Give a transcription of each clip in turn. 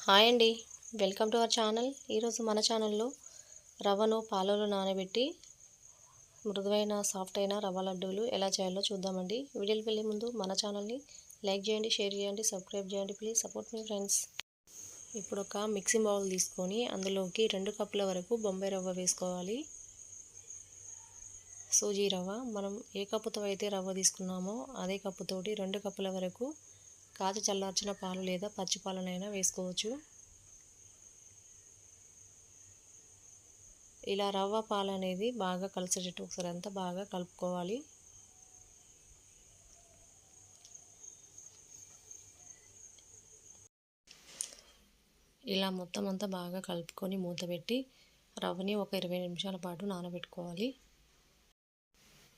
Hi అండి, welcome to our channel. ఈరోజు మన ఛానల్లో రవ్వను పాలలో నానబెట్టి మృదువైన సాఫ్ట్ అయిన రవ్వ లడ్డూలు ఎలా చేయాలో చూద్దామండి. వీడియోకి వెళ్ళే ముందు మన ఛానల్ని లైక్ చేయండి, షేర్ చేయండి, సబ్స్క్రైబ్ చేయండి. Please support me friends. ఇప్పుడు ఒక మిక్సింగ్ బౌల్ తీసుకొని అందులోకి 2 కప్పుల వరకు బొంబాయి రవ్వ వేసుకోవాలి. సూజీ రవ్వ, మనం ఏ కప్పుతో అయితే రవ్వ తీసుకున్నామో అదే కప్పుతోటి 2 కప్పుల వరకు కాచి చల్లార్చిన పాలు లేదా పచ్చి పాలనైనా వేసుకోవచ్చు. ఇలా రవ్వ పాలు అనేది బాగా కలిసేటట్టు ఒకసారి అంతా బాగా కలుపుకోవాలి. ఇలా మొత్తం అంతా బాగా కలుపుకొని మూత పెట్టి రవ్వని ఒక 20 నిమిషాల పాటు నానబెట్టుకోవాలి.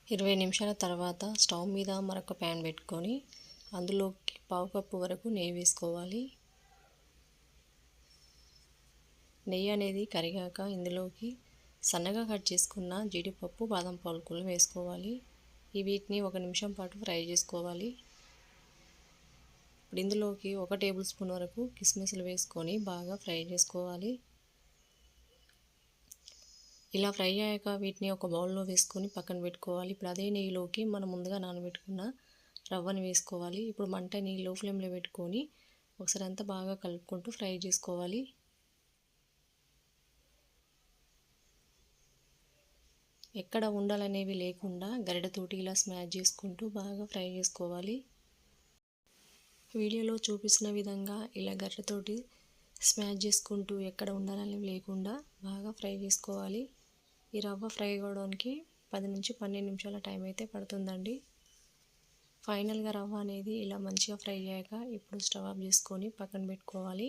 20 నిమిషాల తర్వాత స్టవ్ మీద మరొక ప్యాన్ పెట్టుకొని అందులోకి పావు కప్పు వరకు నెయ్యి వేసుకోవాలి. నెయ్యి అనేది కరిగాక ఇందులోకి సన్నగా కట్ చేసుకున్న జీడిపప్పు, బాదం పలుకులు వేసుకోవాలి. వీటిని 1 నిమిషం పాటు ఫ్రై చేసుకోవాలి. ఇప్పుడు ఇందులోకి 1 టేబుల్ స్పూన్ వరకు కిస్మిస్లు వేసుకొని బాగా ఫ్రై చేసుకోవాలి. ఇలా ఫ్రై అయ్యాక వీటిని ఒక బౌల్లో వేసుకొని పక్కన పెట్టుకోవాలి. ఇప్పుడు అదే నెయ్యిలోకి మనం ముందుగా నానబెట్టుకున్న రవ్వని వేసుకోవాలి. ఇప్పుడు మంటని లో ఫ్లేమ్లో పెట్టుకొని ఒకసారి అంతా బాగా కలుపుకుంటూ ఫ్రై చేసుకోవాలి. ఎక్కడ ఉండలనేవి లేకుండా గరిటెతోటి ఇలా స్మాష్ చేసుకుంటూ బాగా ఫ్రై చేసుకోవాలి. వీడియోలో చూపిస్తున్న విధంగా ఇలా గరిటెతోటి స్మాష్ చేసుకుంటూ ఎక్కడ ఉండాలనేవి లేకుండా బాగా ఫ్రై చేసుకోవాలి. ఈ రవ్వ ఫ్రై అవ్వడానికి 10 నుంచి 12 నిమిషాల టైం అయితే పడుతుందండి. ఫైనల్గా రవ్వ అనేది ఇలా మంచిగా ఫ్రై అయ్యాక ఇప్పుడు స్టవ్ ఆఫ్ చేసుకొని పక్కన పెట్టుకోవాలి.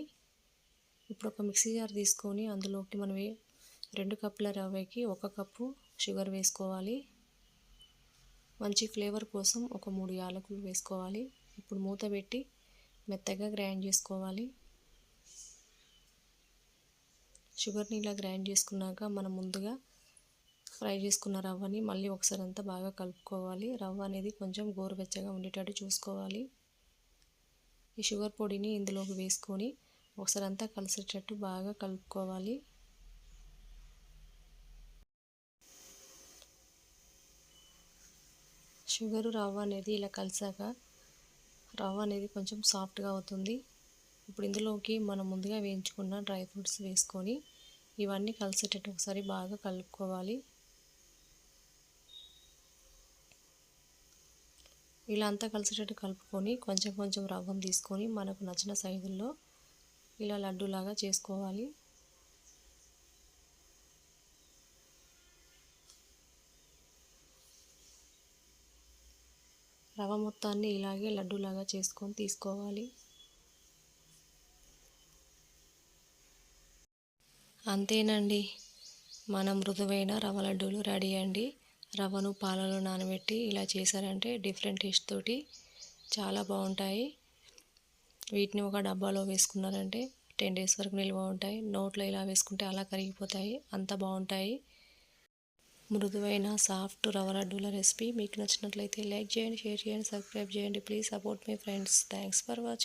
ఇప్పుడు ఒక మిక్సీ జార్ తీసుకొని అందులోకి మనం 2 కప్పుల రవ్వకి 1 కప్పు షుగర్ వేసుకోవాలి. మంచి ఫ్లేవర్ కోసం ఒక 3 యాలకులు వేసుకోవాలి. ఇప్పుడు మూత పెట్టి మెత్తగా గ్రైండ్ చేసుకోవాలి. షుగర్ని ఇలా గ్రైండ్ చేసుకున్నాక మనం ముందుగా ఫ్రై చేసుకున్న రవ్వని మళ్ళీ ఒకసారి అంతా బాగా కలుపుకోవాలి. రవ్వ అనేది కొంచెం గోరువెచ్చగా ఉండేటట్టు చూసుకోవాలి. ఈ షుగర్ పొడిని ఇందులోకి వేసుకొని ఒకసారి అంతా కలిసేటట్టు బాగా కలుపుకోవాలి. షుగరు రవ్వ అనేది ఇలా కలిసాక రవ్వ అనేది కొంచెం సాఫ్ట్గా అవుతుంది. ఇప్పుడు ఇందులోకి మనం ముందుగా వేయించుకున్న డ్రై ఫ్రూట్స్ వేసుకొని ఇవన్నీ కలిసేటట్టు ఒకసారి బాగా కలుపుకోవాలి. ఇలా అంతా కలిసేటట్టు కలుపుకొని కొంచెం కొంచెం రవ్వను తీసుకొని మనకు నచ్చిన సైజుల్లో ఇలా లడ్డూలాగా చేసుకోవాలి. రవ్వ మొత్తాన్ని ఇలాగే లడ్డూలాగా చేసుకొని తీసుకోవాలి. అంతేనండి, మన మృదువైన రవ్వ లడ్డూలు రెడీ అండి. రవ్వను పాలలో నానబెట్టి ఇలా చేశారంటే డిఫరెంట్ టేస్ట్ తోటి చాలా బాగుంటాయి. వీటిని ఒక డబ్బాలో వేసుకున్నారంటే 10 డేస్ వరకు నిల్వ ఉంటాయి. నోట్లో ఇలా వేసుకుంటే అలా కరిగిపోతాయి, అంత బాగుంటాయి. మృదువైన సాఫ్ట్ రవ్వ లడ్డూల రెసిపీ మీకు నచ్చినట్లయితే లైక్ చేయండి, షేర్ చేయండి, సబ్స్క్రైబ్ చేయండి. Please support me friends. Thanks for watching.